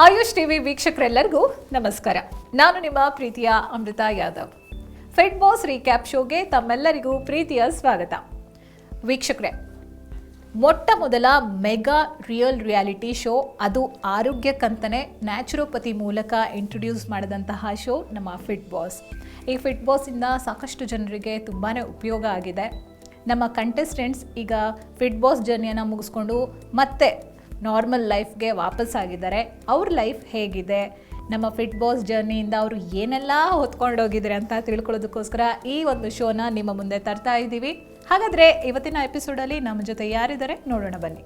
AYUSH TV ವೀಕ್ಷಕರೆಲ್ಲರಿಗೂ ನಮಸ್ಕಾರ. ನಾನು ನಿಮ್ಮ ಪ್ರೀತಿಯ ಅಮೃತ ಯಾದವ್. ಫಿಟ್ ಬಾಸ್ ರೀಕ್ಯಾಪ್ ಶೋಗೆ ತಮ್ಮೆಲ್ಲರಿಗೂ ಪ್ರೀತಿಯ ಸ್ವಾಗತ. ವೀಕ್ಷಕರೇ, ಮೊಟ್ಟ ಮೊದಲ ಮೆಗಾ ರಿಯಾಲಿಟಿ ಶೋ, ಅದು ಆರೋಗ್ಯಕ್ಕಂತಲೇ ನ್ಯಾಚುರೋಪತಿ ಮೂಲಕ ಇಂಟ್ರೊಡ್ಯೂಸ್ ಮಾಡಿದಂತಹ ಶೋ ನಮ್ಮ ಫಿಟ್ ಬಾಸ್. ಈ ಫಿಟ್ ಬಾಸಿಂದ ಸಾಕಷ್ಟು ಜನರಿಗೆ ತುಂಬಾ ಉಪಯೋಗ ಆಗಿದೆ. ನಮ್ಮ ಕಂಟೆಸ್ಟೆಂಟ್ಸ್ ಈಗ ಫಿಟ್ ಬಾಸ್ ಜರ್ನಿಯನ್ನು ಮುಗಿಸ್ಕೊಂಡು ಮತ್ತೆ ನಾರ್ಮಲ್ ಲೈಫ್ಗೆ ವಾಪಸ್ ಆಗಿದ್ದಾರೆ. ಅವ್ರ ಲೈಫ್ ಹೇಗಿದೆ, ನಮ್ಮ ಫಿಟ್ ಬಾಸ್ ಜರ್ನಿಯಿಂದ ಅವರು ಏನೆಲ್ಲ ಹೊತ್ಕೊಂಡೋಗಿದ್ದಾರೆ ಅಂತ ತಿಳ್ಕೊಳ್ಳೋದಕ್ಕೋಸ್ಕರ ಈ ಒಂದು ಶೋನ ನಿಮ್ಮ ಮುಂದೆ ತರ್ತಾ ಇದ್ದೀವಿ. ಹಾಗಾದರೆ ಇವತ್ತಿನ ಎಪಿಸೋಡಲ್ಲಿ ನಮ್ಮ ಜೊತೆ ಯಾರಿದ್ದಾರೆ ನೋಡೋಣ ಬನ್ನಿ.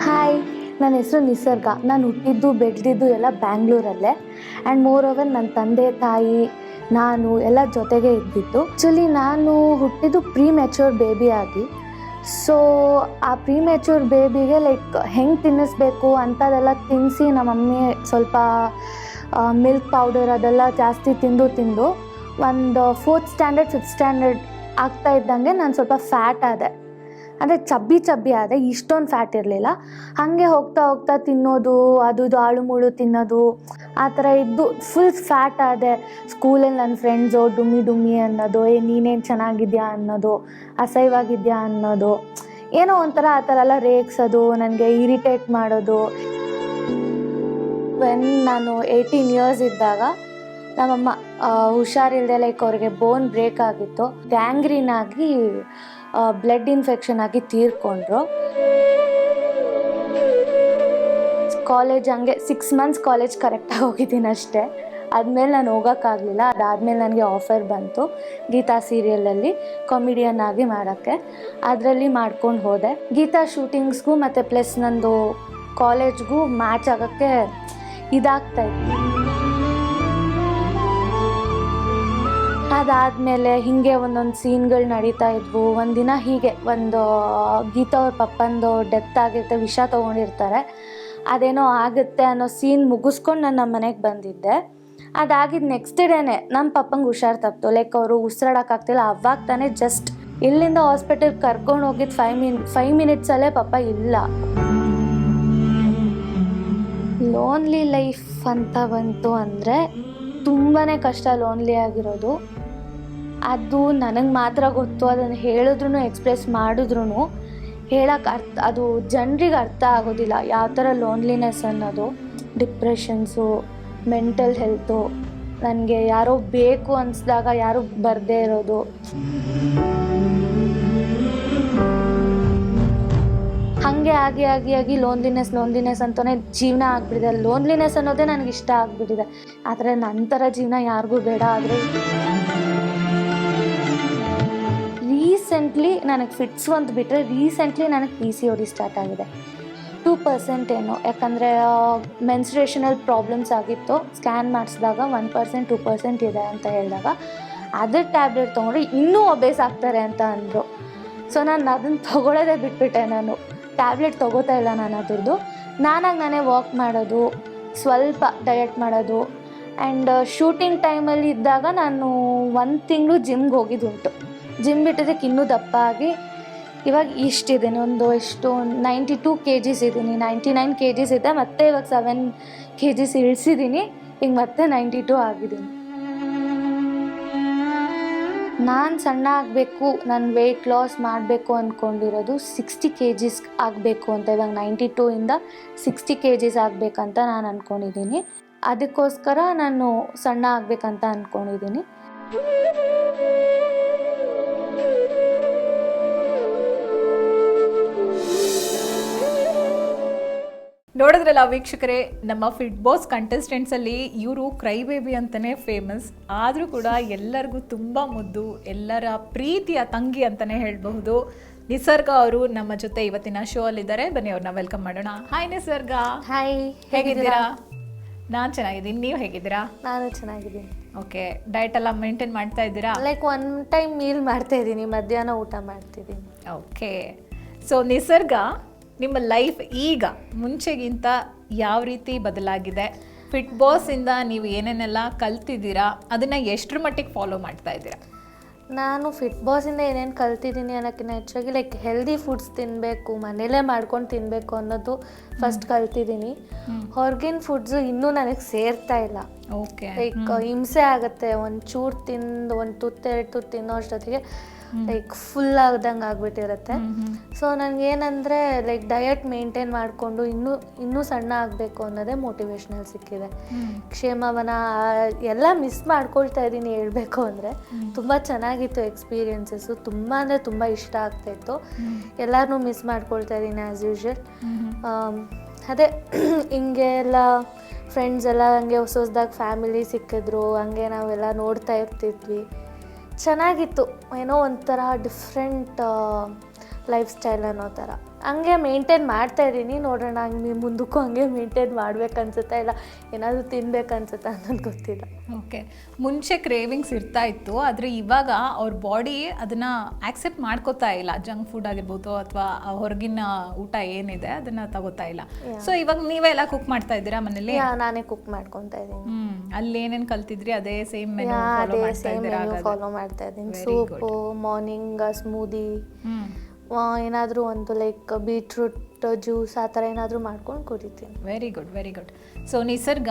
ಹಾಯ್, ನನ್ನ ಹೆಸರು ನಿಸರ್ಗ. ನಾನು ಹುಟ್ಟಿದ್ದು ಬೆಳೆದಿದ್ದು ಎಲ್ಲ ಬ್ಯಾಂಗ್ಳೂರಲ್ಲೇ. ಆ್ಯಂಡ್ ಮೋರ್ ಓವರ್ ನನ್ನ ತಂದೆ ತಾಯಿ ನಾನು ಎಲ್ಲ ಜೊತೆಗೆ ಇದ್ದಿದ್ದು. ಆ್ಯಕ್ಚುಲಿ ನಾನು ಹುಟ್ಟಿದ್ದು ಪ್ರೀ-ಮೆಚೂರ್ ಬೇಬಿ ಆಗಿ. ಸೊ ಆ ಪ್ರೀ-ಮೆಚೂರ್ ಬೇಬಿಗೆ ಹೆಂಗೆ ತಿನ್ನಿಸ್ಬೇಕು ಅಂಥದ್ದೆಲ್ಲ ತಿನ್ನಿಸಿ ನಮ್ಮ ಮಮ್ಮಿ ಸ್ವಲ್ಪ ಮಿಲ್ಕ್ ಪೌಡರ್ ಅದೆಲ್ಲ ಜಾಸ್ತಿ ತಿಂದು ಒಂದು 4th ಸ್ಟ್ಯಾಂಡರ್ಡ್ 5th ಸ್ಟ್ಯಾಂಡರ್ಡ್ ಆಗ್ತಾ ಇದ್ದಂಗೆ ನಾನು ಸ್ವಲ್ಪ ಫ್ಯಾಟ್ ಆದೆ. ಅಂದರೆ ಚಬ್ಬಿ ಆದೆ, ಇಷ್ಟೊಂದು ಫ್ಯಾಟ್ ಇರಲಿಲ್ಲ. ಹಾಗೆ ಹೋಗ್ತಾ ತಿನ್ನೋದು, ಅದು ಆಳು ಮುಳು ತಿನ್ನೋದು, ಆ ಥರ ಇದ್ದು ಫುಲ್ ಫ್ಯಾಟ್ ಆದೆ. ಸ್ಕೂಲಲ್ಲಿ ನನ್ನ ಫ್ರೆಂಡ್ಸು ಡುಮ್ಮಿ ಅನ್ನೋದು, ನೀನೇನು ಚೆನ್ನಾಗಿದ್ಯಾ ಅನ್ನೋದು, ಅಸಹ್ಯವಾಗಿದ್ಯಾ ಅನ್ನೋದು, ಏನೋ ಒಂಥರ ಆ ಥರ ಎಲ್ಲ ರೇಗ್ಸೋದು, ನನಗೆ ಇರಿಟೇಟ್ ಮಾಡೋದು. ನಾನು 18 ಇಯರ್ಸ್ ಇದ್ದಾಗ ನಮ್ಮಮ್ಮ ಹುಷಾರಿಲ್ಲದೆ ಅವ್ರಿಗೆ ಬೋನ್ ಬ್ರೇಕ್ ಆಗಿತ್ತು. ಗ್ಯಾಂಗ್ರೀನ್ ಆಗಿ ಬ್ಲಡ್ ಇನ್ಫೆಕ್ಷನ್ ಆಗಿ ತೀರ್ಕೊಂಡ್ರು. ಕಾಲೇಜ್ ಹಂಗೆ 6 ಮಂತ್ಸ್ ಕಾಲೇಜ್ ಕರೆಕ್ಟಾಗಿ ಹೋಗಿದ್ದೀನಿ ಅಷ್ಟೇ. ಆದಮೇಲೆ ನಾನು ಹೋಗೋಕ್ಕಾಗಲಿಲ್ಲ. ಅದಾದಮೇಲೆ ನನಗೆ ಆಫರ್ ಬಂತು ಗೀತಾ ಸೀರಿಯಲಲ್ಲಿ ಕಾಮಿಡಿಯನ್ ಆಗಿ ಮಾಡೋಕ್ಕೆ. ಅದರಲ್ಲಿ ಮಾಡ್ಕೊಂಡು ಹೋದೆ. ಗೀತಾ ಶೂಟಿಂಗ್ಸ್ಗೂ ಮತ್ತು ಪ್ಲಸ್ ನಂದು ಕಾಲೇಜ್ಗೂ ಮ್ಯಾಚ್ ಆಗೋಕ್ಕೆ ಇದಾಗ್ತಾಯಿತ್ತು. ಅದಾದಮೇಲೆ ಹೀಗೆ ಒಂದೊಂದು ಸೀನ್ಗಳು ನಡೀತಾ ಇದ್ವು. ಒಂದಿನ ಹೀಗೆ ಒಂದು ಗೀತಾ ಅವ್ರ ಪಪ್ಪಂದು ಡೆತ್ ಆಗಿರುತ್ತೆ, ವಿಷ ತೊಗೊಂಡಿರ್ತಾರೆ, ಅದೇನೋ ಆಗುತ್ತೆ ಅನ್ನೋ ಸೀನ್ ಮುಗಿಸ್ಕೊಂಡು ನಾನು ನಮ್ಮ ಮನೆಗೆ ಬಂದಿದ್ದೆ. ಅದಾಗಿದ್ದು ನೆಕ್ಸ್ಟ್ ಡೇನೇ ನಮ್ಮ ಪಪ್ಪಂಗೆ ಹುಷಾರು ತಪ್ಪಿತು. ಅವರು ಉಸಿರಾಡೋಕ್ಕಾಗ್ತಿಲ್ಲ. ಅವಾಗ ತಾನೇ ಜಸ್ಟ್ ಇಲ್ಲಿಂದ ಹಾಸ್ಪಿಟಲ್ಗೆ ಕರ್ಕೊಂಡು ಹೋಗಿದ್ದು 5 ಮಿನಿಟ್ಸಲ್ಲೇ ಪಪ್ಪ ಇಲ್ಲ. ಲೋನ್ಲಿ ಲೈಫ್ ಅಂತ ಬಂತು ಅಂದರೆ ತುಂಬಾ ಕಷ್ಟ ಲೋನ್ಲಿ ಆಗಿರೋದು. ಅದು ನನಗೆ ಮಾತ್ರ ಗೊತ್ತು. ಅದನ್ನು ಹೇಳಿದ್ರು ಎಕ್ಸ್ಪ್ರೆಸ್ ಮಾಡಿದ್ರು ಹೇಳೋಕ್ಕೆ ಅದು ಜನರಿಗೆ ಅರ್ಥ ಆಗೋದಿಲ್ಲ ಯಾವ ಥರ ಲೋನ್ಲಿನೆಸ್ ಅನ್ನೋದು. ಡಿಪ್ರೆಷನ್ಸು, ಮೆಂಟಲ್ ಹೆಲ್ತು, ನನಗೆ ಯಾರೋ ಬೇಕು ಅನಿಸ್ದಾಗ ಯಾರೂ ಬರದೇ ಇರೋದು, ಹಾಗೆ ಆಗಿ ಲೋನ್ಲಿನೆಸ್ ಅಂತಲೇ ಜೀವನ ಆಗಿಬಿಟ್ಟಿದೆ. ಲೋನ್ಲಿನೆಸ್ ಅನ್ನೋದೇ ನನಗೆ ಇಷ್ಟ ಆಗಿಬಿಟ್ಟಿದೆ. ಆದರೆ ನಂತರ ಜೀವನ ಯಾರಿಗೂ ಬೇಡ. ಆದರೆ ರೀಸೆಂಟ್ಲಿ ನನಗೆ ಫಿಟ್ಸ್ ಒಂದು ಬಿಟ್ಟರೆ ರೀಸೆಂಟ್ಲಿ ನನಗೆ PCOD ಸ್ಟಾರ್ಟ್ ಆಗಿದೆ. 2% ಏನೋ, ಯಾಕಂದರೆ ಮೆನ್ಸ್ಟ್ರೇಷನಲ್ ಪ್ರಾಬ್ಲಮ್ಸ್ ಆಗಿತ್ತು. ಸ್ಕ್ಯಾನ್ ಮಾಡಿಸಿದಾಗ 1% 2% ಇದೆ ಅಂತ ಹೇಳಿದಾಗ ಅದ್ರ ಟ್ಯಾಬ್ಲೆಟ್ ತೊಗೊಂಡ್ರೆ ಇನ್ನೂ ಒಬೇಸ್ ಆಗ್ತಾರೆ ಅಂತ ಅಂದರು. ಸೊ ನಾನು ಅದನ್ನು ತೊಗೊಳ್ಳೋದೇ ಬಿಟ್ಬಿಟ್ಟೆ. ನಾನು ಟ್ಯಾಬ್ಲೆಟ್ ತೊಗೋತಾ ಇಲ್ಲ. ನಾನು ಅದ್ರದ್ದು ನಾನೇ ವಾಕ್ ಮಾಡೋದು, ಸ್ವಲ್ಪ ಡಯಟ್ ಮಾಡೋದು. ಆ್ಯಂಡ್ ಶೂಟಿಂಗ್ ಟೈಮಲ್ಲಿ ಇದ್ದಾಗ ನಾನು 1 ತಿಂಗಳು ಜಿಮ್ಗೆ ಹೋಗಿದ್ದುಂಟು. ಜಿಮ್ ಬಿಟ್ಟಿದ್ದಕ್ಕೆ ಇನ್ನೂ ದಪ್ಪ ಆಗಿ ಇವಾಗ ಇಷ್ಟಿದ್ದೀನಿ. ಎಷ್ಟು 92 kgs ಇದ್ದೀನಿ. 99 kgs ಇದೆ. ಮತ್ತೆ ಇವಾಗ 7 kgs ಇಳಿಸಿದ್ದೀನಿ. ಈಗ ಮತ್ತೆ 92 ಆಗಿದ್ದೀನಿ. ನಾನು ಸಣ್ಣ ಆಗಬೇಕು, ನಾನು ವೆಯ್ಟ್ ಲಾಸ್ ಮಾಡಬೇಕು ಅಂದ್ಕೊಂಡಿರೋದು 60 kgs ಆಗಬೇಕು ಅಂತ. ಇವಾಗ 92ಇಂದ 60 kgs ಆಗಬೇಕಂತ ನಾನು ಅಂದ್ಕೊಂಡಿದ್ದೀನಿ. ಅದಕ್ಕೋಸ್ಕರ ನಾನು ಸಣ್ಣ ಆಗಬೇಕಂತ ಅಂದ್ಕೊಂಡಿದ್ದೀನಿ. ನೋಡಿದ್ರಲ್ಲ ವೀಕ್ಷಕರೇ, ನಮ್ಮ ಫಿಟ್ ಬಾಸ್ ಕಂಟೆಸ್ಟೆಂಟ್ಸಲ್ಲಿ ಇವರು ಕ್ರೈ ಬೇಬಿ ಅಂತಲೇ ಫೇಮಸ್. ಆದರೂ ಕೂಡ ಎಲ್ಲರಿಗೂ ತುಂಬ ಮುದ್ದು, ಎಲ್ಲರ ಪ್ರೀತಿಯ ತಂಗಿ ಅಂತಲೇ ಹೇಳಬಹುದು. ನಿಸರ್ಗ ಅವರು ನಮ್ಮ ಜೊತೆ ಇವತ್ತಿನ ಶೋ ಅಲ್ಲಿದ್ದಾರೆ. ಬನ್ನಿ ಅವ್ರನ್ನ ವೆಲ್ಕಮ್ ಮಾಡೋಣ. ಹಾಯ್ ನಿಸರ್ಗ. ಹಾಯ್, ಹೇಗಿದ್ದೀರಾ? ನಾನು ಚೆನ್ನಾಗಿದ್ದೀನಿ. ನೀವು ಹೇಗಿದ್ದೀರಾ? ನಾನು ಚೆನ್ನಾಗಿದ್ದೀನಿ. ಓಕೆ, ಡಯಟ್ ಎಲ್ಲ ಮೇಂಟೈನ್ ಮಾಡ್ತಾ ಇದ್ದೀರಾ? 1 ಟೈಮ್ ಮೀಲ್ ಮಾಡ್ತಾ ಇದ್ದೀನಿ, ಮಧ್ಯಾಹ್ನ ಊಟ ಮಾಡ್ತಿದ್ದೀನಿ. ಓಕೆ, ಸೊ ನಿಸರ್ಗ, ನಿಮ್ಮ ಲೈಫ್ ಈಗ ಮುಂಚೆಗಿಂತ ಯಾವ ರೀತಿ ಬದಲಾಗಿದೆ? ಫಿಟ್ ಬಾಸಿಂದ ನೀವು ಏನೇನೆಲ್ಲ ಕಲ್ತಿದ್ದೀರಾ, ಅದನ್ನು ಎಷ್ಟರ ಮಟ್ಟಿಗೆ ಫಾಲೋ ಮಾಡ್ತಾ ಇದ್ದೀರಾ? ನಾನು ಫಿಟ್ ಬಾಸಿಂದ ಏನೇನು ಕಲ್ತಿದ್ದೀನಿ ಅನ್ನೋಕ್ಕಿಂತ ಹೆಚ್ಚಾಗಿ ಲೈಕ್ ಹೆಲ್ದಿ ಫುಡ್ಸ್ ತಿನ್ನಬೇಕು, ಮನೇಲೇ ಮಾಡ್ಕೊಂಡು ತಿನ್ನಬೇಕು ಅನ್ನೋದು ಫಸ್ಟ್ ಕಲ್ತಿದ್ದೀನಿ. ಹೊರಗಿನ ಫುಡ್ಸು ಇನ್ನೂ ನನಗೆ ಸೇರ್ತಾ ಇಲ್ಲ. ಓಕೆ. ಲೈಕ್ ಹಿಂಸೆ ಆಗುತ್ತೆ, ಒಂದು ಚೂರು ತಿಂದು ಒಂದು ತುತ್ತು 2 ತುತ್ತು ತಿನ್ನೋ ಅಷ್ಟೊತ್ತಿಗೆ ಲೈಕ್ ಫುಲ್ ಆಗ್ದಂಗೆ ಆಗ್ಬಿಟ್ಟಿರುತ್ತೆ. ಸೊ ನನಗೇನಂದರೆ ಲೈಕ್ ಡಯಟ್ ಮೇಂಟೈನ್ ಮಾಡಿಕೊಂಡು ಇನ್ನೂ ಸಣ್ಣ ಆಗಬೇಕು ಅನ್ನೋದೇ ಮೋಟಿವೇಶ್ನಲ್ ಸಿಕ್ಕಿದೆ. ಕ್ಷೇಮವನ ಎಲ್ಲ ಮಿಸ್ ಮಾಡ್ಕೊಳ್ತಾ ಇದ್ದೀನಿ ಹೇಳ್ಬೇಕು ಅಂದರೆ. ತುಂಬ ಚೆನ್ನಾಗಿತ್ತು ಎಕ್ಸ್ಪೀರಿಯನ್ಸಸ್ಸು, ತುಂಬ ಅಂದರೆ ತುಂಬ ಇಷ್ಟ ಆಗ್ತಾಯಿತ್ತು. ಎಲ್ಲರನ್ನೂ ಮಿಸ್ ಮಾಡ್ಕೊಳ್ತಾ ಇದ್ದೀನಿ ಆ್ಯಸ್ ಯೂಶ್ವಲ್. ಅದೇ ಹಿಂಗೆ ಎಲ್ಲ ಫ್ರೆಂಡ್ಸ್ ಎಲ್ಲ ಹಂಗೆ ಹೊಸದಾಗಿ ಫ್ಯಾಮಿಲಿ ಸಿಕ್ಕಿದ್ರು, ಹಂಗೆ ನಾವೆಲ್ಲ ನೋಡ್ತಾ ಇರ್ತಿದ್ವಿ. ಚೆನ್ನಾಗಿತ್ತು, ಏನೋ ಒಂಥರ ಡಿಫ್ರೆಂಟ್ ಲೈಫ್ ಸ್ಟೈಲ್ ಅನ್ನೋ ಥರ. ಹಂಗೆ ಮೇಂಟೈನ್ ಮಾಡ್ತಾಯಿದ್ದೀನಿ, ನೋಡೋಣ ಹಂಗೆ ಮುಂದಕ್ಕೂ ಹಂಗೆ ಮೇಂಟೈನ್ ಮಾಡ್ಬೇಕನ್ಸುತ್ತಾ ಇಲ್ಲ ಏನಾದರೂ ತಿನ್ಬೇಕನ್ಸುತ್ತಾ ಅನ್ನೋದು ಗೊತ್ತಿಲ್ಲ. ಓಕೆ. ಮುಂಚೆ ಕ್ರೇವಿಂಗ್ಸ್ ಇರ್ತಾ ಇತ್ತು, ಆದರೆ ಇವಾಗ ಅವ್ರ ಬಾಡಿ ಅದನ್ನು ಆಕ್ಸೆಪ್ಟ್ ಮಾಡ್ಕೋತಾ ಇಲ್ಲ. ಜಂಕ್ ಫುಡ್ ಆಗಿರ್ಬೋದು ಅಥವಾ ಹೊರಗಿನ ಊಟ ಏನಿದೆ ಅದನ್ನು ತಗೋತಾ ಇಲ್ಲ. ಸೊ ಇವಾಗ ನೀವೆಲ್ಲ ಕುಕ್ ಮಾಡ್ತಾ ಇದ್ದೀರಾ ಮನೇಲಿ? ನಾನೇ ಕುಕ್ ಮಾಡ್ಕೊತಾ ಇದ್ದೀನಿ. ಅಲ್ಲಿ ಏನೇನು ಕಲ್ತಿದ್ರಿ ಅದೇ ಸೇಮ್ ಮೆನು ಫಾಲೋ ಮಾಡ್ತಾ ಇದ್ದೀನಿ. ಸೂಪು, ಮಾರ್ನಿಂಗ್ ಸ್ಮೂದಿ, ಏನಾದರೂ ಒಂದು ಲೈಕ್ ಬೀಟ್ರೂಟ್ ಜ್ಯೂಸ್ ಆ ಥರ ಏನಾದರೂ ಮಾಡ್ಕೊಂಡು ಕುಡಿತೀನಿ. Very good, very good. So Nisarga,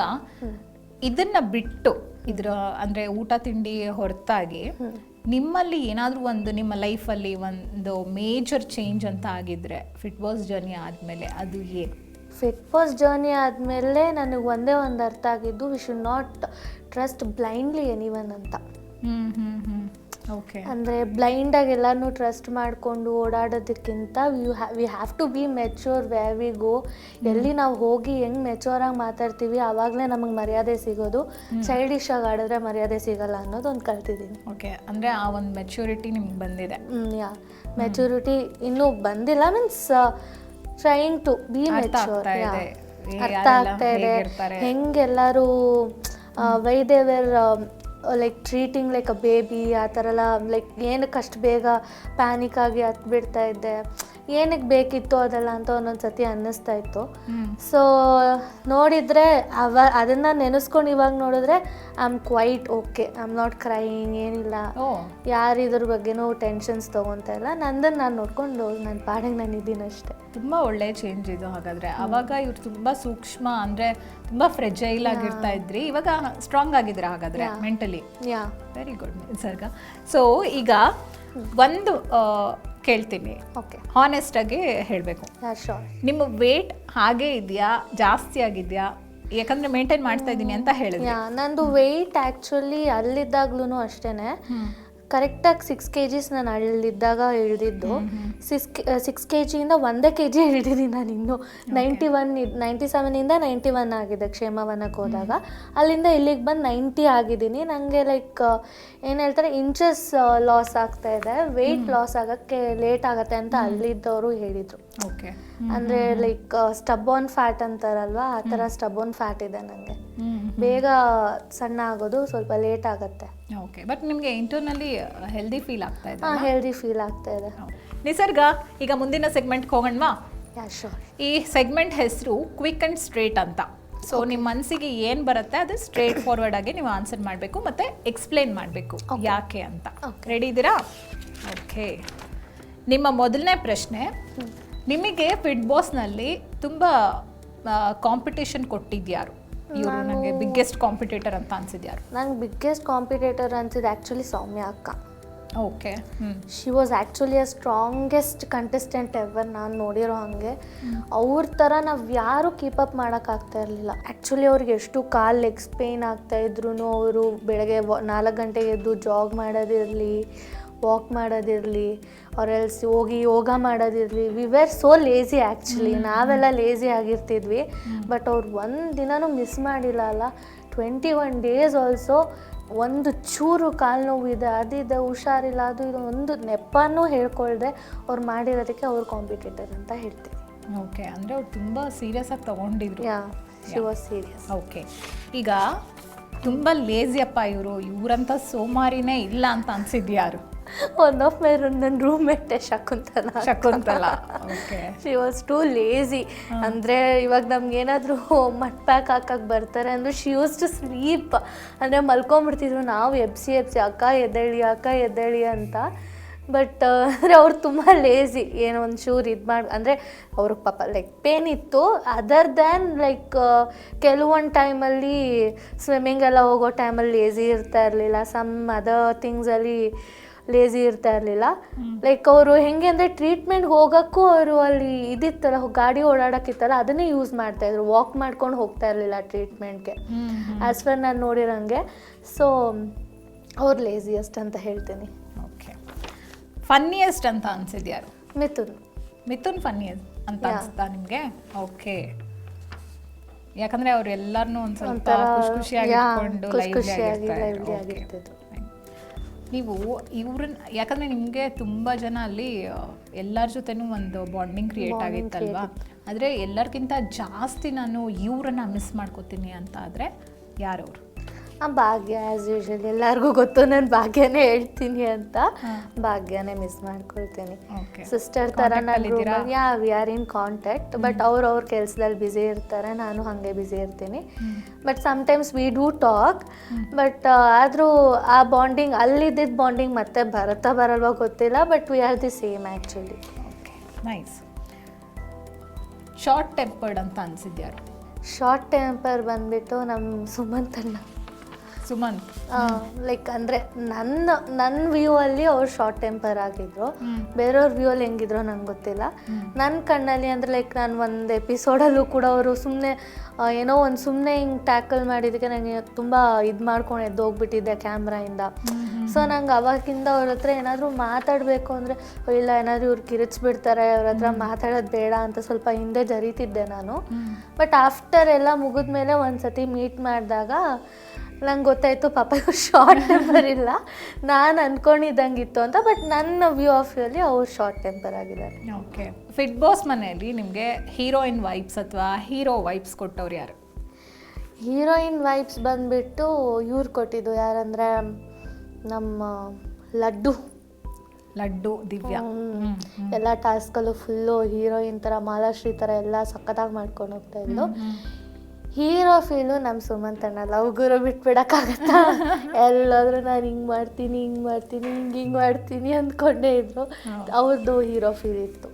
ಇದನ್ನ ಬಿಟ್ಟು ಇದರ ಅಂದರೆ ಊಟ ತಿಂಡಿ ಹೊರತಾಗಿ ನಿಮ್ಮಲ್ಲಿ ಏನಾದರೂ ಒಂದು ನಿಮ್ಮ ಲೈಫಲ್ಲಿ ಒಂದು ಮೇಜರ್ ಚೇಂಜ್ ಅಂತ ಆಗಿದ್ರೆ ಫಿಟ್ ಬಾಸ್ ಜರ್ನಿ ಆದಮೇಲೆ ಅದು ಏನು? ಫಿಟ್ ಬಾಸ್ ಜರ್ನಿ ಆದಮೇಲೆ ನನಗೆ ಒಂದೇ ಒಂದು ಅರ್ಥ ಆಗಿದ್ದು, we should not trust blindly anyone ಅಂತ. ಓಕೆ. ಅಂದರೆ ಬ್ಲೈಂಡಾಗಿ ಎಲ್ಲನೂ ಟ್ರಸ್ಟ್ ಮಾಡಿಕೊಂಡು ಓಡಾಡೋದಕ್ಕಿಂತ we have to be mature where we go. ಎಲ್ಲಿ ನಾವು ಹೋಗಿ ಹೆಂಗೆ ಮೆಚ್ಯೂರಾಗಿ ಮಾತಾಡ್ತೀವಿ ಆವಾಗಲೇ ನಮಗೆ ಮರ್ಯಾದೆ ಸಿಗೋದು. ಚೈಲ್ಡಿಶ್ ಆಗಿ ಆಡಿದ್ರೆ ಮರ್ಯಾದೆ ಸಿಗಲ್ಲ ಅನ್ನೋದು ಒಂದು ಕಲ್ತಿದ್ದೀನಿ. ಓಕೆ. ಅಂದರೆ ಆ ಒಂದು ಮೆಚ್ಯೂರಿಟಿ ನಿಮ್ಗೆ ಬಂದಿದೆ? ಮೆಚ್ಯೂರಿಟಿ ಇನ್ನೂ ಬಂದಿಲ್ಲ, means trying to be mature. ಅರ್ಥ ಆಗ್ತಾ ಇದೆ ಹೆಂಗೆಲ್ಲರೂ why they were like treating like a baby ಆ ಥರ ಎಲ್ಲ. ಲೈಕ್ ಏನಕ್ಕೆ ಅಷ್ಟು ಬೇಗ ಪ್ಯಾನಿಕ್ ಆಗಿ ಹತ್ಬಿಡ್ತಾ ಇದ್ದೆ, ಏನಕ್ಕೆ ಬೇಕಿತ್ತು ಅದೆಲ್ಲ ಅಂತ ಒಂದೊಂದು ಸತಿ ಅನ್ನಿಸ್ತಾ ಇತ್ತು. ಸೊ ನೋಡಿದರೆ ಅದನ್ನು ನೆನೆಸ್ಕೊಂಡು ಇವಾಗ ನೋಡಿದ್ರೆ I am quite okay, I am not crying, ಏನಿಲ್ಲ, ಯಾರು ಇದ್ರ ಬಗ್ಗೆನೂ ಟೆನ್ಷನ್ಸ್ ತೊಗೊತಾ ಇಲ್ಲ. ನಂದನ್ನು ನಾನು ನೋಡ್ಕೊಂಡು ನನ್ನ ಪಾಡಿಗೆ ನಾನು ಇದ್ದೀನಿ ಅಷ್ಟೇ. ತುಂಬ ಒಳ್ಳೆ ಚೇಂಜ್ ಇದು ಹಾಗಾದರೆ. ಆವಾಗ ಇವ್ರು ತುಂಬ ಸೂಕ್ಷ್ಮ ಅಂದರೆ ತುಂಬ ಫ್ರೆಜೈಲ್ ಆಗಿರ್ತಾ ಇದ್ರಿ, ಇವಾಗ ಸ್ಟ್ರಾಂಗ್ ಆಗಿದ್ರೆ ಹಾಗಾದರೆ ಮೆಂಟಲಿ. ವೆರಿ ಗುಡ್ ನಿಸರ್ಗ. ಸೊ ಈಗ ಒಂದು ಕೇಳ್ತೀನಿ, ಓಕೆ, ಹಾನೆಸ್ಟ್ ಆಗಿ ಹೇಳಬೇಕು. ನಿಮ್ಮ ವೇಟ್ ಹಾಗೆ ಇದೆಯಾ, ಜಾಸ್ತಿ ಆಗಿದೆಯಾ? ಯಾಕಂದ್ರೆ ಮೇಂಟೈನ್ ಮಾಡ್ತಾ ಇದ್ದೀನಿ ಅಂತ ಹೇಳಿದ್ರಿ. ನಂದು ವೆಯ್ಟ್ ಆ್ಯಕ್ಚುಲಿ ಅಲ್ಲಿದ್ದಾಗ್ಲೂ ಅಷ್ಟೇ ಕರೆಕ್ಟಾಗಿ 6 kgs ನಾನು ಅಲ್ಲಿದ್ದಾಗ ಇಳಿದಿದ್ದು. 6 kgಯಿಂದ 1 kg ಇಳಿದಿದ್ದೀನಿ ನಾನು. ಇನ್ನೂ 97ಇಂದ 91 ಆಗಿದೆ ಕ್ಷೇಮವನಕ್ಕೆ ಹೋದಾಗ. ಅಲ್ಲಿಂದ ಇಲ್ಲಿಗೆ ಬಂದು 90 ಆಗಿದ್ದೀನಿ. ನನಗೆ ಲೈಕ್ ಏನು ಹೇಳ್ತಾರೆ, ಇಂಚಸ್ ಲಾಸ್ ಆಗ್ತಾ ಇದೆ, ವೆಯ್ಟ್ ಲಾಸ್ ಆಗೋಕ್ಕೆ ಲೇಟ್ ಆಗುತ್ತೆ ಅಂತ ಅಲ್ಲಿದ್ದವರು ಹೇಳಿದರು. ಓಕೆ. ಅಂದರೆ ಲೈಕ್ ಸ್ಟಬೋನ್ ಫ್ಯಾಟ್ ಅಂತಾರಲ್ವ, ಆ ಥರ ಸ್ಟಬೋನ್ ಫ್ಯಾಟ್ ಇದೆ ನನಗೆ. ಬೇಗ ಸಣ್ಣ ಆಗೋದು ಸ್ವಲ್ಪ ಲೇಟ್ ಆಗುತ್ತೆ. ಓಕೆ. ಬಟ್ ನಿಮಗೆ ಇಂಟರ್ನಲ್ಲಿ ಹೆಲ್ದಿ ಫೀಲ್ ಆಗ್ತಾ ಇದೆ? ಹೆಲ್ದಿ ಫೀಲ್ ಆಗ್ತಾ ಇದೆ. ನಿಸರ್ಗ, ಈಗ ಮುಂದಿನ ಸೆಗ್ಮೆಂಟ್ಗೆ ಹೋಗೋಣವಾ? ಈ ಸೆಗ್ಮೆಂಟ್ ಹೆಸರು ಕ್ವಿಕ್ ಆ್ಯಂಡ್ ಸ್ಟ್ರೇಟ್ ಅಂತ. ಸೊ ನಿಮ್ಮ ಮನಸ್ಸಿಗೆ ಏನು ಬರುತ್ತೆ ಅದು ಸ್ಟ್ರೇಟ್ ಫಾರ್ವರ್ಡ್ ಆಗಿ ನೀವು ಆನ್ಸರ್ ಮಾಡಬೇಕು ಮತ್ತು ಎಕ್ಸ್ಪ್ಲೇನ್ ಮಾಡಬೇಕು ಯಾಕೆ ಅಂತ. ರೆಡಿ ಇದ್ದೀರಾ? ಓಕೆ. ನಿಮ್ಮ ಮೊದಲನೇ ಪ್ರಶ್ನೆ, ನಿಮಗೆ ಫಿಟ್ ಬಾಸ್ನಲ್ಲಿ ತುಂಬ ಕಾಂಪಿಟೇಷನ್ ಕೊಟ್ಟಿದ್ಯಾರು? ಇವರು ನನಗೆ ಬಿಗ್ಗೆಸ್ಟ್ ಕಾಂಪಿಟೇಟರ್ ಅಂತ ಅನ್ಸಿದ್ಯಾರು? ನಂಗೆ ಬಿಗ್ಗೆಸ್ಟ್ ಕಾಂಪಿಟೇಟರ್ ಅನ್ಸಿದ್ದು ಆ್ಯಕ್ಚುಲಿ ಸೌಮ್ಯ ಅಕ್ಕ. Okay. She was actually a strongest contestant ever ನಾನು ನೋಡಿರೋ ಹಾಗೆ. ಅವ್ರ ಥರ ನಾವು ಯಾರೂ ಕೀಪಪ್ ಮಾಡೋಕ್ಕಾಗ್ತಾ ಇರಲಿಲ್ಲ. ಆ್ಯಕ್ಚುಲಿ ಅವ್ರಿಗೆ ಎಷ್ಟು ಕಾಲು ಲೆಗ್ಸ್ ಪೇಯ್ನ್ ಆಗ್ತಾಯಿದ್ರು ಅವರು ಬೆಳಗ್ಗೆ 4 ಗಂಟೆಗೆ ಎದ್ದು ಜಾಗ್ ಮಾಡೋದಿರಲಿ, ವಾಕ್ ಮಾಡೋದಿರಲಿ, ಎಲ್ಸ್ ಹೋಗಿ ಯೋಗ ಮಾಡೋದಿರಲಿ, we were so lazy. Actually ನಾವೆಲ್ಲ ಲೇಸಿ ಆಗಿರ್ತಿದ್ವಿ, ಬಟ್ ಅವ್ರು ಒಂದು ದಿನನೂ ಮಿಸ್ ಮಾಡಿಲ್ಲ ಅಲ್ಲ. 21 days ಆಲ್ಸೋ ಒಂದು ಚೂರು ಕಾಲು ನೋವಿದೆ, ಅದಿದೆ, ಹುಷಾರಿಲ್ಲ, ಅದು ಇದು ಒಂದು ನೆಪನೂ ಹೇಳ್ಕೊಳ್ದೆ ಅವ್ರು ಮಾಡಿರೋದಕ್ಕೆ ಅವ್ರು ಕಾಂಪಿಟೇಟರ್ ಅಂತ ಹೇಳ್ತೀವಿ. ಓಕೆ. ಅಂದರೆ ಅವ್ರು ತುಂಬ ಸೀರಿಯಸ್ ಆಗಿ ತೊಗೊಂಡಿದ್ರು. She was serious. ಓಕೆ. ಈಗ ತುಂಬ ಲೇಸಿಯಪ್ಪ ಇವರಂಥ ಸೋಮಾರಿನೇ ಇಲ್ಲ ಅಂತ ಅನ್ಸಿದ್ಯಾರು? ಒನ್ ಆಫ್ ಮೈ ನನ್ನ ರೂಮ್ಮೇಟೇ Shakuntala. Okay. She was too lazy. ಅಂದರೆ ಇವಾಗ ನಮ್ಗೆ ಏನಾದರೂ ಮಟ್ ಪ್ಯಾಕ್ ಹಾಕಕ್ಕೆ ಬರ್ತಾರೆ ಅಂದರೆ ಶಿ ಯೂಸ್ ಟು ಸ್ಲೀಪ್. ಅಂದರೆ ಮಲ್ಕೊಂಬಿಡ್ತಿದ್ರು, ನಾವು ಎಬ್ಸಿ ಅಕ್ಕ ಎದ್ದೇಳಿ ಅಂತ. ಬಟ್ ಅಂದರೆ ಅವ್ರು ತುಂಬ ಲೇಸಿ. ಏನೋ ಒಂದು ಚೂರು ಇದು ಮಾಡಿ ಅಂದರೆ ಅವ್ರಿಗೆ ಪಾಪ ಲೈಕ್ ಪೇನ್ ಇತ್ತು. ಅದರ್ ದ್ಯಾನ್ ಲೈಕ್ ಕೆಲವೊಂದು ಟೈಮಲ್ಲಿ ಸ್ವಿಮ್ಮಿಂಗೆಲ್ಲ ಹೋಗೋ ಟೈಮಲ್ಲಿ ಲೇಸಿ ಇರ್ತಾ ಇರಲಿಲ್ಲ. ಸಮ್ ಅದರ್ ಥಿಂಗ್ಸಲ್ಲಿ ಲೇಸಿ ಇರ್ತಾ ಇರಲಿಲ್ಲ. ಲೈಕ್ ಅವರು ಹೆಂಗೆ ಅಂದರೆ ಟ್ರೀಟ್ಮೆಂಟ್ಗೆ ಹೋಗೋಕ್ಕೂ ಅವರು ಅಲ್ಲಿ ಇದಿತ್ತಲ್ಲ, ಗಾಡಿ ಓಡಾಡೋಕ್ಕಿತ್ತಲ್ಲ, ಅದನ್ನೇ ಯೂಸ್ ಮಾಡ್ತಾಯಿದ್ರು. ವಾಕ್ ಮಾಡ್ಕೊಂಡು ಹೋಗ್ತಾ ಇರಲಿಲ್ಲ ಟ್ರೀಟ್ಮೆಂಟ್ಗೆ, ಆ್ಯಸ್ ಫರ್ ನಾನು ನೋಡಿರೋಂಗೆ. ಸೊ ಅವ್ರು ಲೇಸಿಯೆಸ್ಟ್ ಅಂತ ಹೇಳ್ತೀನಿ. ಓಕೆ. ಫನ್ನಿಯೆಸ್ಟ್ ಅಂತ ಅನ್ಸಿದ್ಯಾರು? ಮಿಥುನ್ ಫನ್ನಿಯೆಸ್ಟ್ ಅಂತ ಅನ್ಸುತ್ತಾ ನಿಮಗೆ? ಓಕೆ. ಯಾಕಂದ್ರೆ ಅವ್ರು ಎಲ್ಲರನ್ನೂ ಒಂದು ಸ್ವಲ್ಪ ಖುಷಿಯಾಗಿ ಇಟ್ಕೊಂಡು ಲೈವ್ಲಿ ಆಗಿರ್ತಾರೆ. ನೀವು ಇವ್ರನ್ನ, ಯಾಕಂದರೆ ನಿಮಗೆ ತುಂಬ ಜನ ಅಲ್ಲಿ ಎಲ್ಲರ ಜೊತೆನೂ ಒಂದು ಬಾಂಡಿಂಗ್ ಕ್ರಿಯೇಟ್ ಆಗಿತ್ತಲ್ವಾ? ಆದರೆ ಎಲ್ಲರಿಗಿಂತ ಜಾಸ್ತಿ ನಾನು ಇವ್ರನ್ನ ಮಿಸ್ ಮಾಡ್ಕೋತೀನಿ ಅಂತ ಆದರೆ ಯಾರವ್ರು? ಭಾಗ್ಯ. ಆ್ಯಸ್ ಯೂಶುವಲ್ ಎಲ್ಲರಿಗೂ ಗೊತ್ತು ನಾನು ಭಾಗ್ಯನೇ ಹೇಳ್ತೀನಿ ಅಂತ. ಭಾಗ್ಯನೇ ಮಿಸ್ ಮಾಡ್ಕೊಳ್ತೀನಿ. ಸಿಸ್ಟರ್ ಥರ we are in contact. But ಅವ್ರ ಕೆಲಸದಲ್ಲಿ ಬ್ಯುಸಿ ಇರ್ತಾರೆ, ನಾನು ಹಾಗೆ ಬ್ಯುಸಿ ಇರ್ತೀನಿ. But sometimes we do talk. But ಆದರೂ ಆ ಬಾಂಡಿಂಗ್, ಅಲ್ಲಿದ್ದಿದ್ದ ಬಾಂಡಿಂಗ್ ಮತ್ತೆ ಬರಲ್ವಾ ಗೊತ್ತಿಲ್ಲ. But we are the same actually. Nice. Short tempered ಅಂತ ಅನ್ಸಿದ್ಯಾರು? ಶಾರ್ಟ್ ಟೆಂಪರ್ ಬಂದ್ಬಿಟ್ಟು ನಮ್ಮ ಸುಮಂತ್. ಲೈಕ್ ಅಂದರೆ ನನ್ನ ವ್ಯೂ ಅಲ್ಲಿ ಅವ್ರು ಶಾರ್ಟ್ ಟೆಂಪರ್ ಆಗಿದ್ರು. ಬೇರೆಯವ್ರ ವ್ಯೂ ಅಲ್ಲಿ ಹೆಂಗಿದ್ರು ನಂಗೆ ಗೊತ್ತಿಲ್ಲ. ನನ್ನ ಕಣ್ಣಲ್ಲಿ ಅಂದರೆ ಲೈಕ್ ನಾನು ಒಂದು ಎಪಿಸೋಡಲ್ಲೂ ಕೂಡ ಅವರು ಸುಮ್ಮನೆ ಹಿಂಗೆ ಟ್ಯಾಕಲ್ ಮಾಡಿದ್ದಕ್ಕೆ ನನಗೆ ತುಂಬ ಇದು ಮಾಡ್ಕೊಂಡು ಎದ್ದೋಗ್ಬಿಟ್ಟಿದ್ದೆ ಕ್ಯಾಮ್ರಾಯಿಂದ. ಸೊ ನಂಗೆ ಅವಾಗಿಂದ ಅವ್ರ ಹತ್ರ ಏನಾದರೂ ಮಾತಾಡಬೇಕು ಅಂದರೆ ಇಲ್ಲ ಏನಾದರೂ ಇವ್ರು ಕಿರಿಚ್ಬಿಡ್ತಾರೆ, ಅವ್ರ ಹತ್ರ ಮಾತಾಡೋದು ಬೇಡ ಅಂತ ಸ್ವಲ್ಪ ಹಿಂದೆ ಜರೀತಿದ್ದೆ ನಾನು. ಬಟ್ ಆಫ್ಟರ್ ಎಲ್ಲ ಮುಗಿದ್ಮೇಲೆ ಒಂದು ಸತಿ ಮೀಟ್ ಮಾಡಿದಾಗ ನಂಗೆ ಗೊತ್ತಾಯಿತು ಪಾಪ ಇವ್ರು ಶಾರ್ಟ್ ಟೆಂಪರ್ ಇಲ್ಲ, ನಾನು ಅಂದ್ಕೊಂಡಿದ್ದಂಗಿತ್ತು ಅಂತ. ಬಟ್ ನನ್ನ ವ್ಯೂ ಆಫ್ ವ್ಯೂಲಿ ಅವ್ರು ಶಾರ್ಟ್ ಟೆಂಪರ್ ಆಗಿದ್ದಾರೆ. ಓಕೆ. ಫಿಟ್ ಬಾಸ್ ಮನೆಯಲ್ಲಿ ನಿಮಗೆ ಹೀರೋಯಿನ್ ವೈಬ್ಸ್ ಅಥವಾ ಹೀರೋ ವೈಬ್ಸ್ ಕೊಟ್ಟವ್ರು ಯಾರು? ಹೀರೋಯಿನ್ ವೈಬ್ಸ್ ಬಂದುಬಿಟ್ಟು ಇವ್ರು ಕೊಟ್ಟಿದ್ದು ಯಾರಂದರೆ ನಮ್ಮ ಲಡ್ಡು ದಿವ್ಯಾ. ಎಲ್ಲ ಟಾಸ್ಕಲ್ಲೂ ಫುಲ್ಲು ಹೀರೋಯಿನ್ ಥರ, ಮಾಲಾಶ್ರೀ ಥರ ಎಲ್ಲ ಸಖತ್ತಾಗಿ ಮಾಡ್ಕೊಂಡು ಹೋಗ್ತಾ ಇದ್ಲು. ಹೀರೋ ಫೀಲು ನಮ್ಮ ಸುಮಂತಣ್ಣ. ಲವ್ ಗುರು ಬಿಟ್ಬಿಡೋಕ್ಕಾಗತ್ತಾ? ಎಲ್ಲಾದರೂ ನಾನು ಹಿಂಗೆ ಮಾಡ್ತೀನಿ ಅಂದ್ಕೊಂಡೇ ಇದ್ರು. ಅವ್ರದ್ದು ಹೀರೋ ಫೀಲ್ ಇತ್ತು.